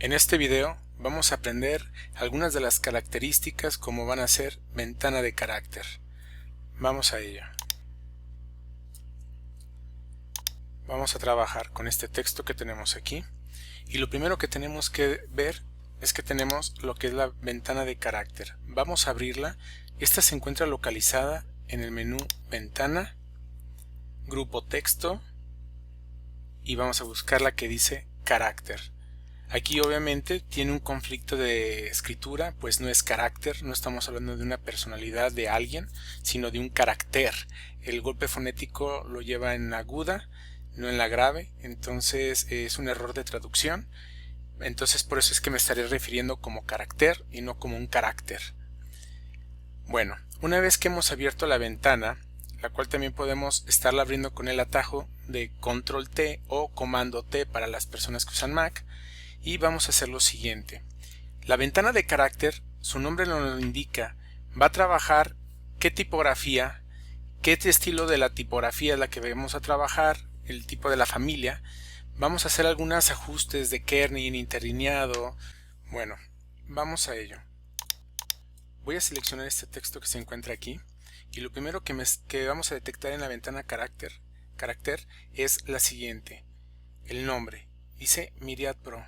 En este video vamos a aprender algunas de las características como van a ser ventana de carácter. Vamos a ello. Vamos a trabajar con este texto que tenemos aquí y lo primero que tenemos que ver es que tenemos lo que es la ventana de carácter. Vamos a abrirla. Esta se encuentra localizada en el menú Ventana, Grupo Texto y vamos a buscar la que dice Carácter. Aquí obviamente tiene un conflicto de escritura, pues no es carácter, no estamos hablando de una personalidad de alguien, sino de un carácter. El golpe fonético lo lleva en aguda, no en la grave, entonces es un error de traducción. Entonces por eso es que me estaré refiriendo como carácter y no como un carácter. Bueno, una vez que hemos abierto la ventana, la cual también podemos estarla abriendo con el atajo de Control T o Comando T para las personas que usan Mac, y vamos a hacer lo siguiente. La ventana de carácter, su nombre lo indica, va a trabajar qué tipografía, qué estilo de la tipografía es la que vamos a trabajar, el tipo de la familia. Vamos a hacer algunos ajustes de kerning, interlineado. Bueno, vamos a ello. Voy a seleccionar este texto que se encuentra aquí y lo primero que vamos a detectar en la ventana carácter es la siguiente. El nombre dice Myriad Pro.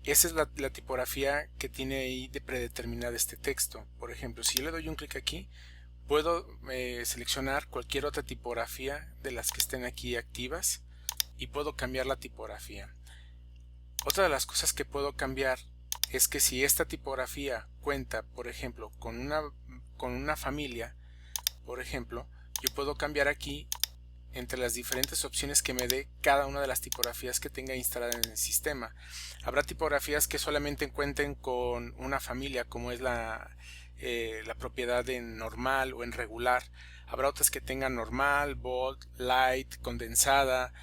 Esa es la tipografía que tiene ahí de predeterminada este texto. Por ejemplo, si yo le doy un clic aquí, puedo seleccionar cualquier otra tipografía de las que estén aquí activas y puedo cambiar la tipografía. Otra de las cosas que puedo cambiar es que si esta tipografía cuenta, por ejemplo, con una familia, por ejemplo, yo puedo cambiar aquí entre las diferentes opciones que me dé cada una de las tipografías que tenga instalada en el sistema. Habrá tipografías que solamente cuenten con una familia, como es la propiedad en normal o en regular. Habrá otras que tengan normal, bold, light, condensada,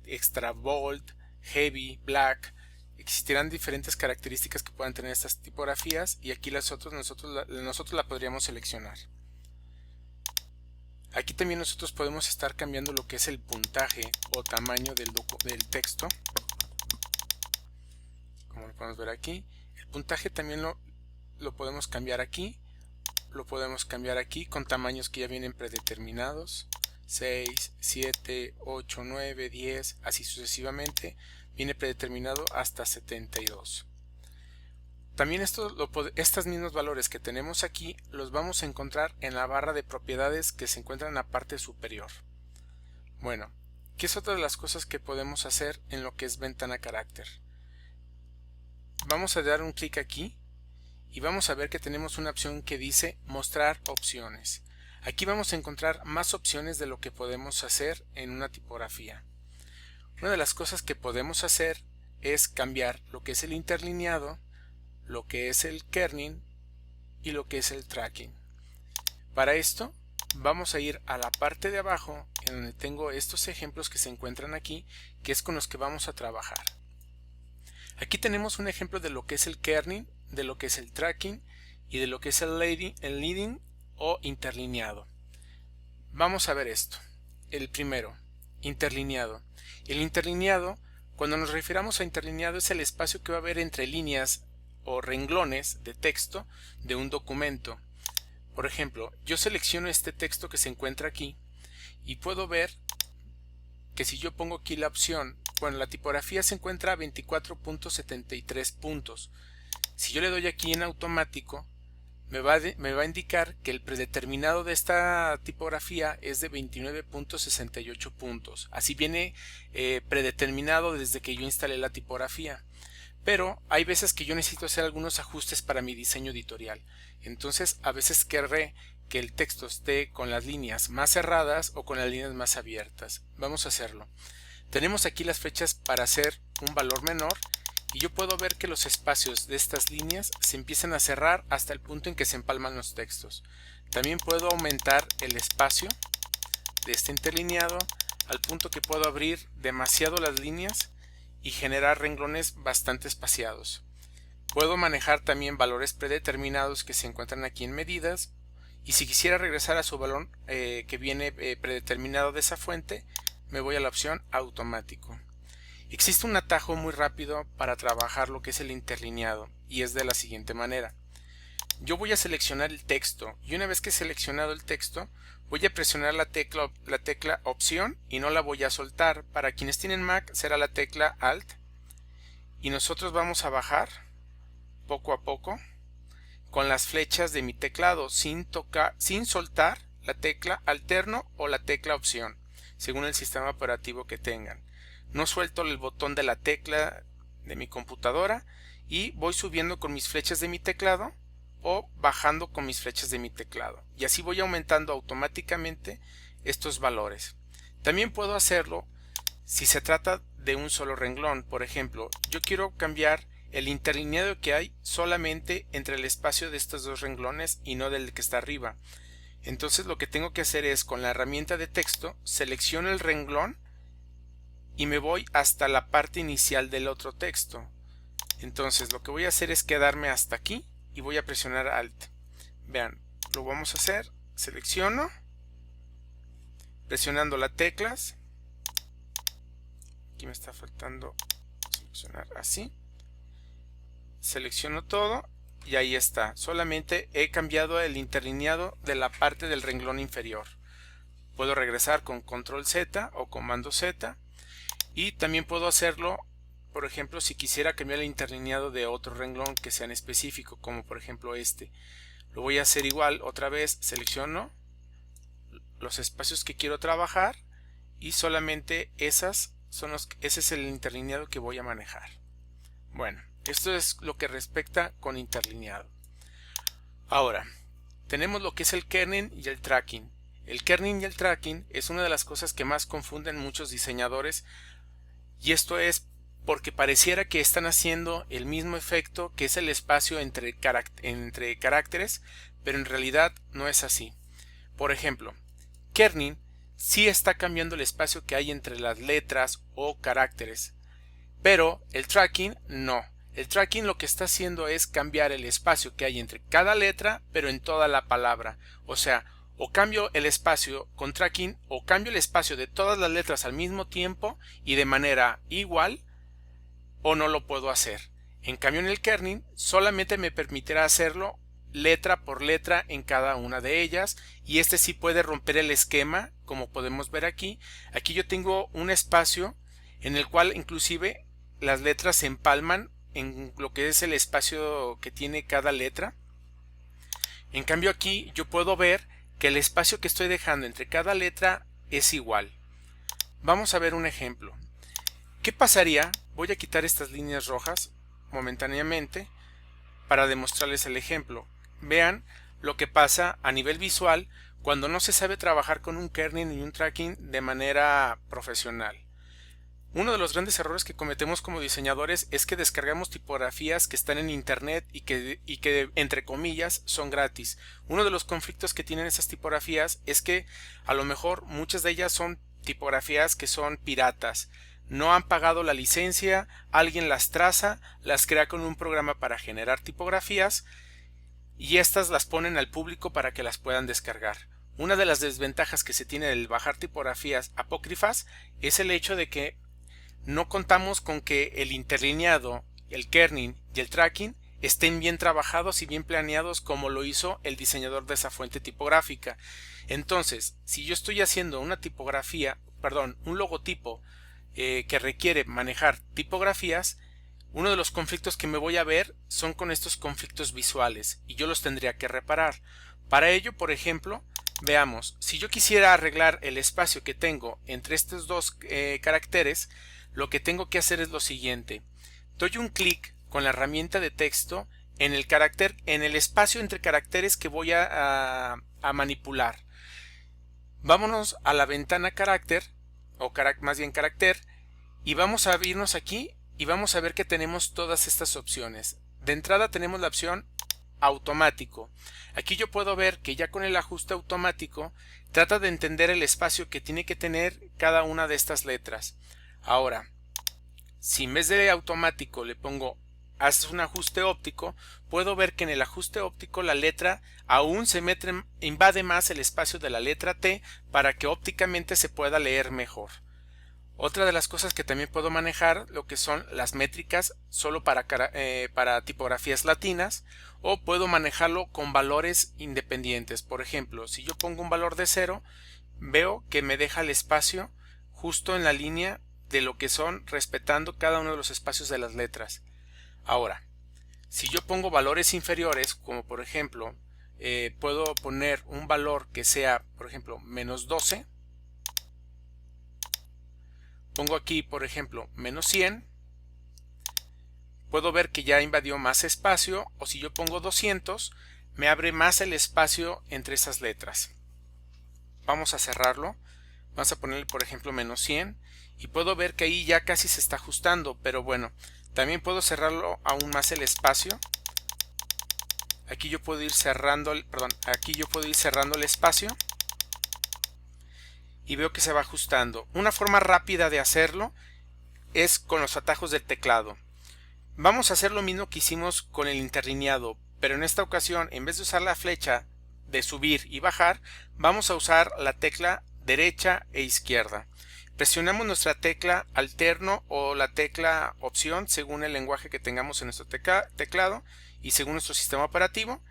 extra bold, heavy, black. Existirán diferentes características que puedan tener estas tipografías y aquí nosotros la podríamos seleccionar. Aquí también nosotros podemos estar cambiando lo que es el puntaje o tamaño del texto, como lo podemos ver aquí. El puntaje también lo podemos cambiar aquí, lo podemos cambiar aquí con tamaños que ya vienen predeterminados, 6, 7, 8, 9, 10, así sucesivamente, viene predeterminado hasta 72. También estos mismos valores que tenemos aquí los vamos a encontrar en la barra de propiedades que se encuentra en la parte superior. Bueno, ¿qué es otra de las cosas que podemos hacer en lo que es ventana carácter? Vamos a dar un clic aquí y vamos a ver que tenemos una opción que dice mostrar opciones. Aquí vamos a encontrar más opciones de lo que podemos hacer en una tipografía. Una de las cosas que podemos hacer es cambiar lo que es el interlineado, lo que es el kerning y lo que es el tracking. Para esto vamos a ir a la parte de abajo en donde tengo estos ejemplos que se encuentran aquí, que es con los que vamos a trabajar. Aquí tenemos un ejemplo de lo que es el kerning, de lo que es el tracking y de lo que es el leading o interlineado. Vamos a ver esto. El primero, interlineado. El interlineado, cuando nos refiramos a interlineado, es el espacio que va a haber entre líneas o renglones de texto de un documento. Por ejemplo, yo selecciono este texto que se encuentra aquí y puedo ver que si yo pongo aquí la opción, bueno, la tipografía se encuentra a 24.73 puntos. Si yo le doy aquí en automático, me va a indicar que el predeterminado de esta tipografía es de 29.68 puntos. Así viene predeterminado desde que yo instalé la tipografía. Pero hay veces que yo necesito hacer algunos ajustes para mi diseño editorial. Entonces a veces querré que el texto esté con las líneas más cerradas o con las líneas más abiertas. Vamos a hacerlo. Tenemos aquí las fechas para hacer un valor menor y yo puedo ver que los espacios de estas líneas se empiezan a cerrar hasta el punto en que se empalman los textos. También puedo aumentar el espacio de este interlineado al punto que puedo abrir demasiado las líneas y generar renglones bastante espaciados. Puedo manejar también valores predeterminados que se encuentran aquí en medidas y si quisiera regresar a su valor que viene predeterminado de esa fuente, me voy a la opción automático. Existe un atajo muy rápido para trabajar lo que es el interlineado y es de la siguiente manera. Yo voy a seleccionar el texto y una vez que he seleccionado el texto voy a presionar la tecla opción y no la voy a soltar. Para quienes tienen Mac será la tecla Alt y nosotros vamos a bajar poco a poco con las flechas de mi teclado sin soltar la tecla alterno o la tecla opción según el sistema operativo que tengan. No suelto el botón de la tecla de mi computadora y voy subiendo con mis flechas de mi teclado o bajando con mis flechas de mi teclado y así voy aumentando automáticamente estos valores. También puedo hacerlo si se trata de un solo renglón. Por ejemplo, yo quiero cambiar el interlineado que hay solamente entre el espacio de estos dos renglones y no del que está arriba. Entonces lo que tengo que hacer es con la herramienta de texto selecciono el renglón y me voy hasta la parte inicial del otro texto. Entonces lo que voy a hacer es quedarme hasta aquí y voy a presionar Alt. Vean, lo vamos a hacer. Selecciono, presionando las teclas. Aquí me está faltando seleccionar así. Selecciono todo y ahí está. Solamente he cambiado el interlineado de la parte del renglón inferior. Puedo regresar con Control Z o Comando Z y también puedo hacerlo, por ejemplo, si quisiera cambiar el interlineado de otro renglón que sea en específico, como por ejemplo este. Lo voy a hacer igual, otra vez selecciono los espacios que quiero trabajar y solamente ese es el interlineado que voy a manejar. Bueno, esto es lo que respecta con interlineado. Ahora, tenemos lo que es el kerning y el tracking. El kerning y el tracking es una de las cosas que más confunden muchos diseñadores y esto es porque pareciera que están haciendo el mismo efecto que es el espacio entre caracteres, pero en realidad no es así. Por ejemplo, kerning sí está cambiando el espacio que hay entre las letras o caracteres, pero el tracking no. El tracking lo que está haciendo es cambiar el espacio que hay entre cada letra, pero en toda la palabra. O sea, o cambio el espacio con tracking o cambio el espacio de todas las letras al mismo tiempo y de manera igual, o no lo puedo hacer. En cambio en el kerning solamente me permitirá hacerlo letra por letra en cada una de ellas y este sí puede romper el esquema como podemos ver aquí. Aquí yo tengo un espacio en el cual inclusive las letras se empalman en lo que es el espacio que tiene cada letra. En cambio aquí yo puedo ver que el espacio que estoy dejando entre cada letra es igual. Vamos a ver un ejemplo. ¿Qué pasaría? Voy a quitar estas líneas rojas momentáneamente para demostrarles el ejemplo. Vean lo que pasa a nivel visual cuando no se sabe trabajar con un kerning y un tracking de manera profesional. Uno de los grandes errores que cometemos como diseñadores es que descargamos tipografías que están en internet y que entre comillas son gratis. Uno de los conflictos que tienen esas tipografías es que a lo mejor muchas de ellas son tipografías que son piratas. No han pagado la licencia, alguien las traza, las crea con un programa para generar tipografías y estas las ponen al público para que las puedan descargar. Una de las desventajas que se tiene del bajar tipografías apócrifas es el hecho de que no contamos con que el interlineado, el kerning y el tracking estén bien trabajados y bien planeados como lo hizo el diseñador de esa fuente tipográfica. Entonces, si yo estoy haciendo una tipografía, un logotipo que requiere manejar tipografías, uno de los conflictos que me voy a ver son con estos conflictos visuales y yo los tendría que reparar. Para ello, por ejemplo, veamos, si yo quisiera arreglar el espacio que tengo entre estos dos caracteres, lo que tengo que hacer es lo siguiente. Doy un clic con la herramienta de texto en el espacio entre caracteres que voy a manipular. Vámonos a la ventana carácter, o más bien carácter, y vamos a abrirnos aquí y vamos a ver que tenemos todas estas opciones. De entrada tenemos la opción automático. Aquí yo puedo ver que ya con el ajuste automático trata de entender el espacio que tiene que tener cada una de estas letras. Ahora, si en vez de automático le pongo haz un ajuste óptico, puedo ver que en el ajuste óptico la letra aún invade más el espacio de la letra T para que ópticamente se pueda leer mejor. Otra de las cosas que también puedo manejar lo que son las métricas solo para tipografías latinas, o puedo manejarlo con valores independientes. Por ejemplo, si yo pongo un valor de 0, veo que me deja el espacio justo en la línea de lo que son, respetando cada uno de los espacios de las letras. Ahora, si yo pongo valores inferiores, como por ejemplo, puedo poner un valor que sea, por ejemplo, menos 12, pongo aquí, por ejemplo, menos 100, puedo ver que ya invadió más espacio, o si yo pongo 200, me abre más el espacio entre esas letras. Vamos a cerrarlo, vamos a ponerle, por ejemplo, menos 100, y puedo ver que ahí ya casi se está ajustando, pero bueno, también puedo cerrarlo aún más el espacio. Aquí yo puedo ir cerrando, aquí yo puedo ir cerrando el espacio y veo que se va ajustando. Una forma rápida de hacerlo es con los atajos del teclado. Vamos a hacer lo mismo que hicimos con el interlineado, pero en esta ocasión, en vez de usar la flecha de subir y bajar, vamos a usar la tecla derecha e izquierda. Presionamos nuestra tecla alterno o la tecla opción según el lenguaje que tengamos en nuestro teclado y según nuestro sistema operativo.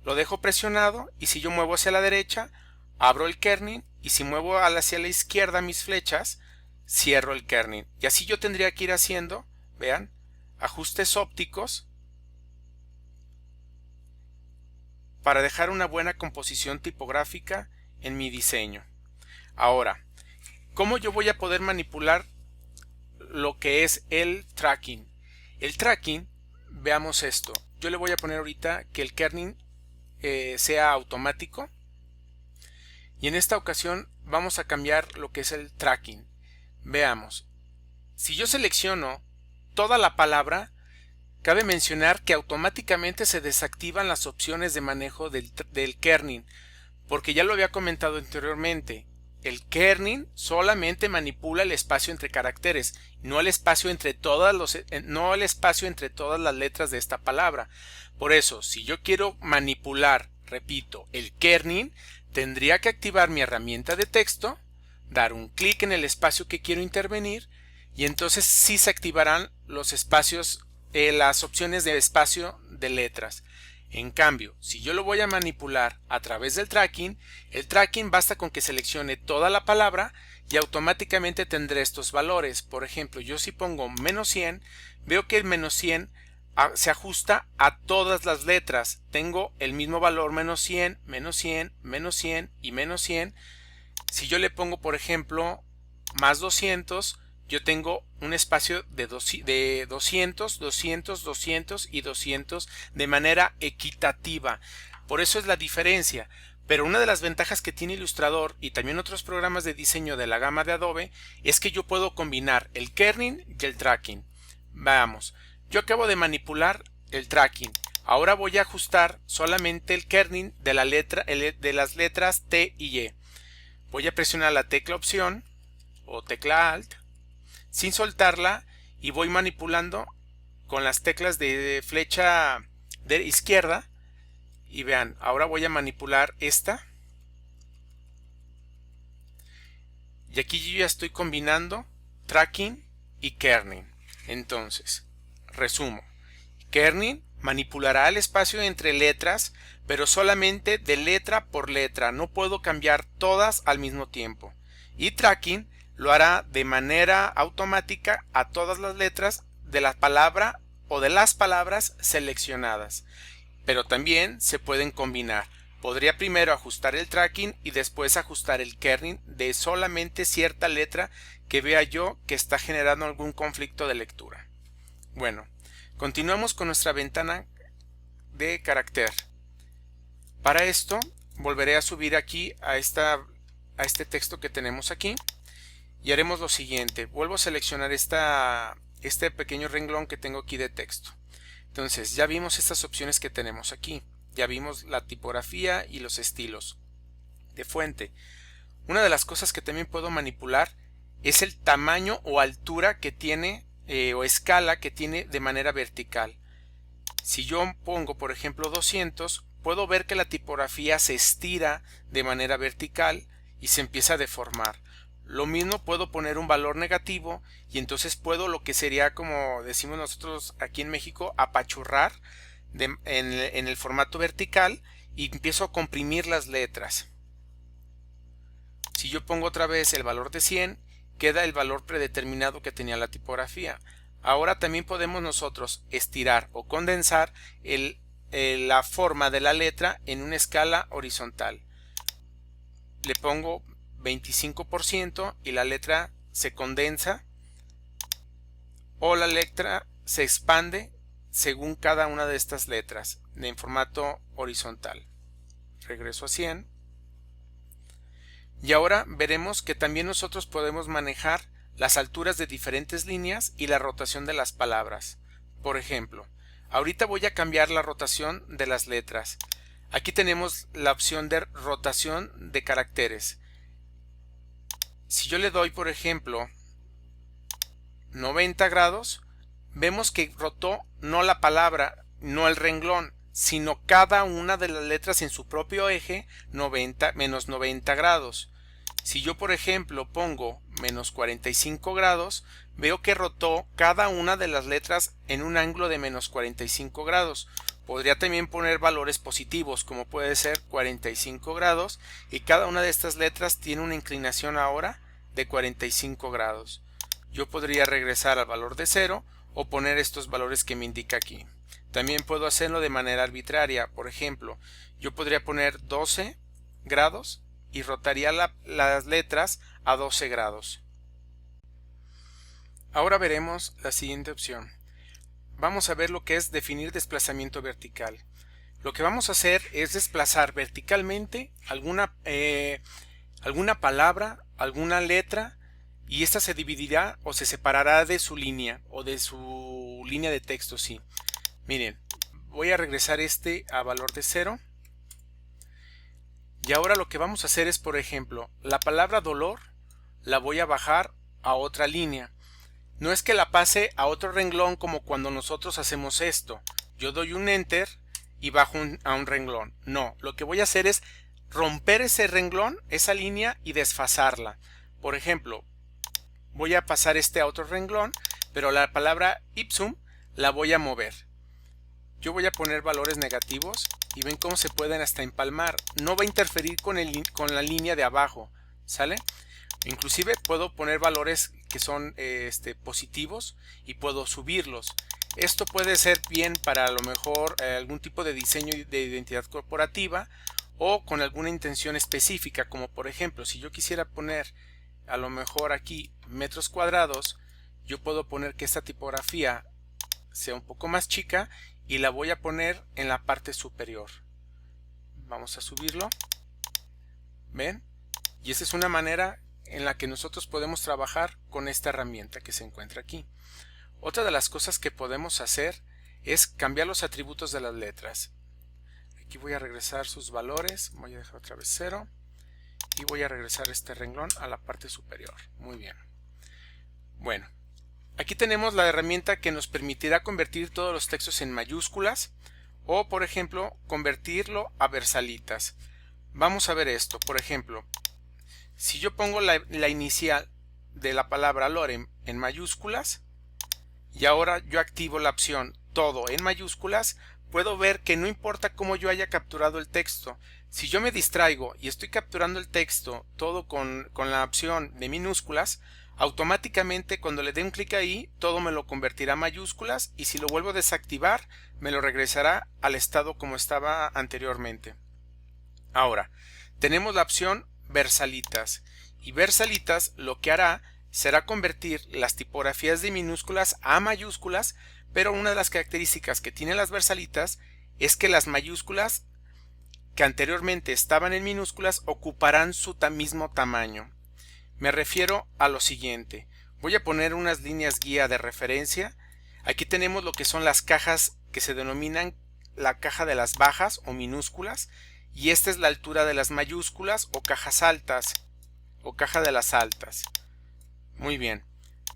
Lo dejo presionado, y si yo muevo hacia la derecha, abro el kerning, y si muevo hacia la izquierda mis flechas, cierro el kerning. Y así yo tendría que ir haciendo, vean, ajustes ópticos para dejar una buena composición tipográfica en mi diseño. Ahora, ¿cómo yo voy a poder manipular lo que es el tracking? El tracking, veamos esto. Yo le voy a poner ahorita que el kerning sea automático, y en esta ocasión vamos a cambiar lo que es el tracking. Veamos, si yo selecciono toda la palabra, cabe mencionar que automáticamente se desactivan las opciones de manejo del kerning, porque ya lo había comentado anteriormente. El kerning solamente manipula el espacio entre caracteres, no el espacio entre todas las letras de esta palabra. Por eso, si yo quiero manipular, repito, el kerning, tendría que activar mi herramienta de texto, dar un clic en el espacio que quiero intervenir, y entonces sí se activarán los espacios, las opciones de espacio de letras. En cambio, si yo lo voy a manipular a través del tracking, el tracking basta con que seleccione toda la palabra y automáticamente tendré estos valores. Por ejemplo, yo si pongo menos 100, veo que el menos 100 se ajusta a todas las letras. Tengo el mismo valor, menos 100, menos 100, menos 100 y menos 100. Si yo le pongo, por ejemplo, más 200, yo tengo un espacio de 200, 200, 200 y 200 de manera equitativa. Por eso es la diferencia. Pero una de las ventajas que tiene Illustrator y también otros programas de diseño de la gama de Adobe es que yo puedo combinar el kerning y el tracking. Veamos, yo acabo de manipular el tracking. Ahora voy a ajustar solamente el kerning de las letras T y Y. Voy a presionar la tecla opción o tecla alt sin soltarla, y voy manipulando con las teclas de flecha de izquierda, y vean, ahora voy a manipular esta, y aquí yo ya estoy combinando tracking y kerning. Entonces, resumo, kerning manipulará el espacio entre letras, pero solamente de letra por letra, no puedo cambiar todas al mismo tiempo, y tracking lo hará de manera automática a todas las letras de la palabra o de las palabras seleccionadas. Pero también se pueden combinar. Podría primero ajustar el tracking y después ajustar el kerning de solamente cierta letra que vea yo que está generando algún conflicto de lectura. Bueno, continuamos con nuestra ventana de carácter. Para esto volveré a subir aquí a este texto que tenemos aquí. Y haremos lo siguiente, vuelvo a seleccionar este pequeño renglón que tengo aquí de texto. Entonces ya vimos estas opciones que tenemos aquí, ya vimos la tipografía y los estilos de fuente. Una de las cosas que también puedo manipular es el tamaño o altura que tiene o escala que tiene de manera vertical. Si yo pongo por ejemplo 200, puedo ver que la tipografía se estira de manera vertical y se empieza a deformar. Lo mismo puedo poner un valor negativo y entonces puedo, lo que sería, como decimos nosotros aquí en México, apachurrar en el formato vertical, y empiezo a comprimir las letras. Si yo pongo otra vez el valor de 100, queda el valor predeterminado que tenía la tipografía. Ahora también podemos nosotros estirar o condensar la forma de la letra en una escala horizontal. Le pongo 25% y la letra se condensa, o la letra se expande según cada una de estas letras en formato horizontal. Regreso a 100. Y ahora veremos que también nosotros podemos manejar las alturas de diferentes líneas y la rotación de las palabras. Por ejemplo, ahorita voy a cambiar la rotación de las letras. Aquí tenemos la opción de rotación de caracteres. Si yo le doy, por ejemplo, 90 grados, vemos que rotó no la palabra, no el renglón, sino cada una de las letras en su propio eje menos 90 grados. Si yo, por ejemplo, pongo menos 45 grados, veo que rotó cada una de las letras en un ángulo de menos 45 grados. Podría también poner valores positivos, como puede ser 45 grados, y cada una de estas letras tiene una inclinación ahora de 45 grados. Yo podría regresar al valor de 0 o poner estos valores que me indica aquí. También puedo hacerlo de manera arbitraria. Por ejemplo, yo podría poner 12 grados y rotaría las letras a 12 grados. Ahora veremos la siguiente opción. Vamos a ver lo que es definir desplazamiento vertical. Lo que vamos a hacer es desplazar verticalmente alguna palabra, alguna letra, y esta se dividirá o se separará de su línea o de su línea de texto. Sí. Miren, voy a regresar a valor de 0. Y ahora lo que vamos a hacer es, por ejemplo, la palabra dolor la voy a bajar a otra línea. No es que la pase a otro renglón como cuando nosotros hacemos esto. Yo doy un enter y bajo a un renglón. No, lo que voy a hacer es romper ese renglón, esa línea, y desfasarla. Por ejemplo, voy a pasar a otro renglón, pero la palabra ipsum la voy a mover. Yo voy a poner valores negativos y ven cómo se pueden hasta empalmar. No va a interferir con la línea de abajo, ¿sale? Inclusive puedo poner valores que son positivos y puedo subirlos. Esto puede ser bien para a lo mejor algún tipo de diseño de identidad corporativa o con alguna intención específica, como por ejemplo, si yo quisiera poner a lo mejor aquí metros cuadrados, yo puedo poner que esta tipografía sea un poco más chica y la voy a poner en la parte superior. Vamos a subirlo. ¿Ven? Y esa es una manera en la que nosotros podemos trabajar con esta herramienta que se encuentra aquí. Otra de las cosas que podemos hacer es cambiar los atributos de las letras. Aquí voy a regresar sus valores, voy a dejar otra vez 0 y voy a regresar este renglón a la parte superior. Muy bien. Bueno, aquí tenemos la herramienta que nos permitirá convertir todos los textos en mayúsculas o, por ejemplo, convertirlo a versalitas. Vamos a ver esto. Por ejemplo, si yo pongo la inicial de la palabra lorem en mayúsculas y ahora yo activo la opción todo en mayúsculas, puedo ver que no importa cómo yo haya capturado el texto. Si yo me distraigo y estoy capturando el texto todo con la opción de minúsculas, automáticamente cuando le dé un clic ahí, todo me lo convertirá a mayúsculas, y si lo vuelvo a desactivar, me lo regresará al estado como estaba anteriormente. Ahora, tenemos la opción versalitas, y versalitas lo que hará será convertir las tipografías de minúsculas a mayúsculas, pero una de las características que tienen las versalitas es que las mayúsculas que anteriormente estaban en minúsculas ocuparán su mismo tamaño. Me refiero a lo siguiente. Voy a poner unas líneas guía de referencia. Aquí tenemos lo que son las cajas que se denominan la caja de las bajas o minúsculas, y esta es la altura de las mayúsculas o cajas altas o caja de las altas. Muy bien,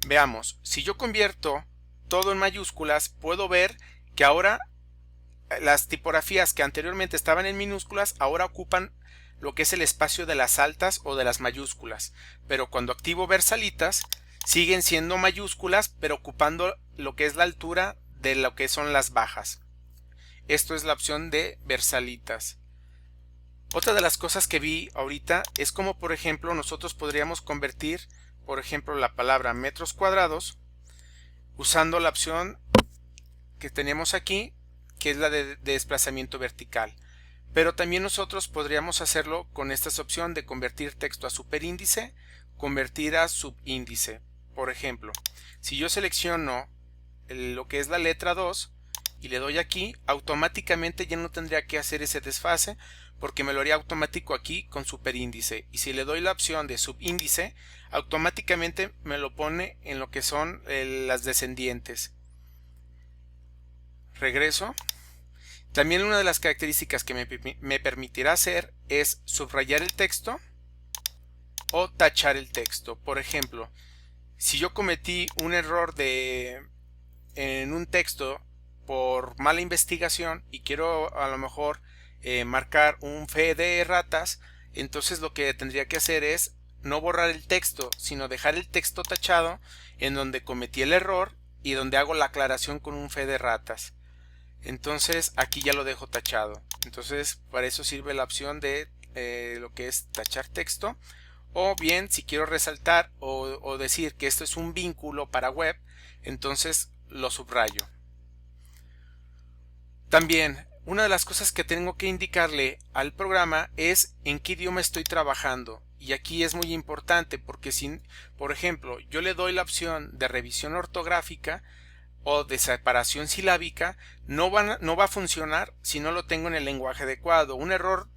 veamos, si yo convierto todo en mayúsculas, puedo ver que ahora las tipografías que anteriormente estaban en minúsculas ahora ocupan lo que es el espacio de las altas o de las mayúsculas, pero cuando activo versalitas siguen siendo mayúsculas pero ocupando lo que es la altura de lo que son las bajas. Esto es la opción de versalitas. Otra de las cosas que vi ahorita es como, por ejemplo, nosotros podríamos convertir, por ejemplo, la palabra metros cuadrados usando la opción que tenemos aquí, que es la de desplazamiento vertical. Pero también nosotros podríamos hacerlo con esta opción de convertir texto a superíndice, convertir a subíndice. Por ejemplo, si yo selecciono lo que es la letra 2 y le doy aquí, automáticamente ya no tendría que hacer ese desfase porque me lo haría automático aquí con superíndice. Y si le doy la opción de subíndice, automáticamente me lo pone en lo que son las descendientes. Regreso. También una de las características que me permitirá hacer es subrayar el texto o tachar el texto. Por ejemplo, si yo cometí un error en un texto por mala investigación y quiero a lo mejor marcar un fe de ratas, entonces lo que tendría que hacer es no borrar el texto, sino dejar el texto tachado en donde cometí el error y donde hago la aclaración con un fe de ratas. Entonces aquí ya lo dejo tachado. Entonces para eso sirve la opción de lo que es tachar texto. O bien si quiero resaltar o decir que esto es un vínculo para web, entonces lo subrayo. También una de las cosas que tengo que indicarle al programa es en qué idioma estoy trabajando. Y aquí es muy importante porque si, por ejemplo, yo le doy la opción de revisión ortográfica o de separación silábica, no va a funcionar si no lo tengo en el lenguaje adecuado. Un error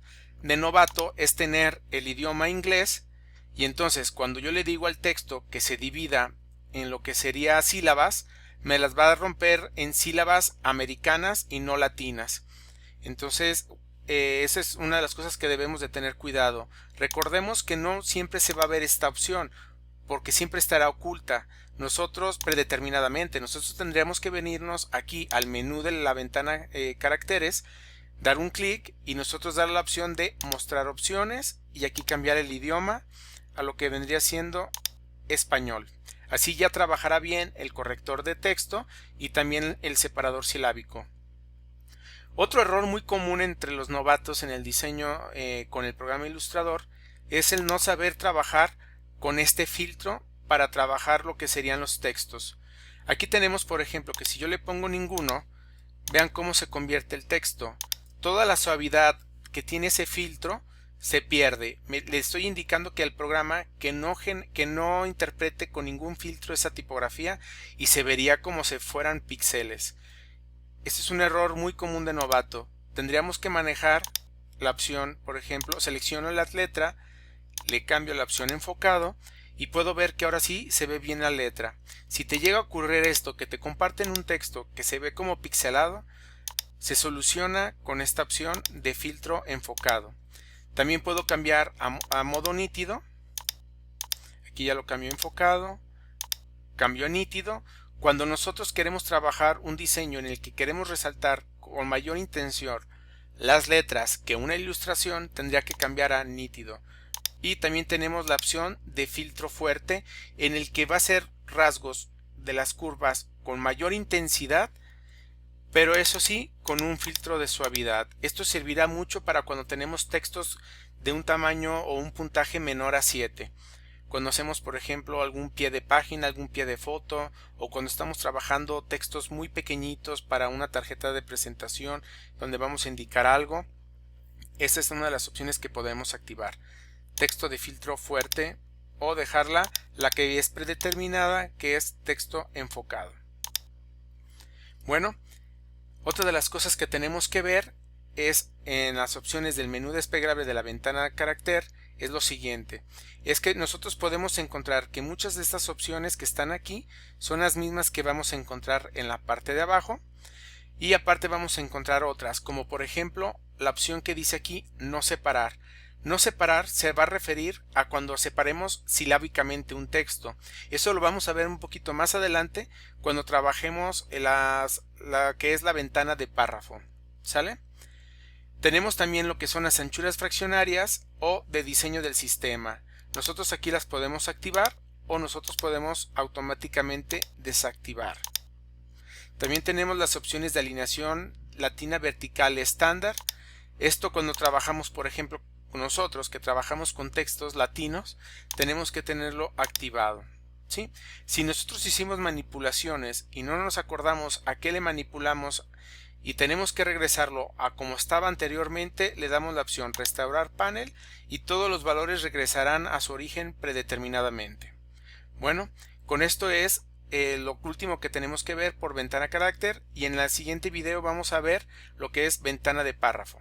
de novato es tener el idioma inglés y entonces cuando yo le digo al texto que se divida en lo que sería sílabas, me las va a romper en sílabas americanas y no latinas. Entonces esa es una de las cosas que debemos de tener cuidado. Recordemos que no siempre se va a ver esta opción porque siempre estará oculta. Nosotros predeterminadamente, nosotros tendríamos que venirnos aquí al menú de la ventana caracteres, dar un clic y nosotros dar la opción de mostrar opciones y aquí cambiar el idioma a lo que vendría siendo español. Así ya trabajará bien el corrector de texto y también el separador silábico. Otro error muy común entre los novatos en el diseño con el programa Illustrator es el no saber trabajar con este filtro para trabajar lo que serían los textos. Aquí tenemos, por ejemplo, que si yo le pongo ninguno, vean cómo se convierte el texto. Toda la suavidad que tiene ese filtro se pierde. Le estoy indicando que al programa que no interprete con ningún filtro esa tipografía y se vería como si fueran píxeles. Este es un error muy común de novato. Tendríamos que manejar la opción, por ejemplo, selecciono la letra, le cambio la opción enfocado y puedo ver que ahora sí se ve bien la letra. Si te llega a ocurrir esto, que te comparten un texto que se ve como pixelado, se soluciona con esta opción de filtro enfocado. También puedo cambiar a modo nítido. Aquí ya lo cambio enfocado, cambio a nítido. Cuando nosotros queremos trabajar un diseño en el que queremos resaltar con mayor intención las letras que una ilustración, tendría que cambiar a nítido. Y también tenemos la opción de filtro fuerte en el que va a ser rasgos de las curvas con mayor intensidad, pero eso sí con un filtro de suavidad. Esto servirá mucho para cuando tenemos textos de un tamaño o un puntaje menor a 7. Cuando hacemos, por ejemplo, algún pie de página, algún pie de foto, o cuando estamos trabajando textos muy pequeñitos para una tarjeta de presentación donde vamos a indicar algo, esta es una de las opciones que podemos activar. Texto de filtro fuerte o dejarla la que es predeterminada, que es texto enfocado. Bueno, otra de las cosas que tenemos que ver es en las opciones del menú desplegable de la ventana carácter es lo siguiente, es que nosotros podemos encontrar que muchas de estas opciones que están aquí son las mismas que vamos a encontrar en la parte de abajo y aparte vamos a encontrar otras, como por ejemplo la opción que dice aquí no separar. No separar se va a referir a cuando separemos silábicamente un texto. Eso lo vamos a ver un poquito más adelante cuando trabajemos la que es la ventana de párrafo. ¿Sale? Tenemos también lo que son las anchuras fraccionarias o de diseño del sistema. Nosotros aquí las podemos activar o nosotros podemos automáticamente desactivar. También tenemos las opciones de alineación latina vertical estándar. Esto cuando trabajamos, por ejemplo, nosotros que trabajamos con textos latinos, tenemos que tenerlo activado, ¿sí? Si nosotros hicimos manipulaciones y no nos acordamos a qué le manipulamos y tenemos que regresarlo a como estaba anteriormente, le damos la opción restaurar panel y todos los valores regresarán a su origen predeterminadamente. Bueno, con esto es lo último que tenemos que ver por ventana carácter, y en el siguiente video vamos a ver lo que es ventana de párrafo.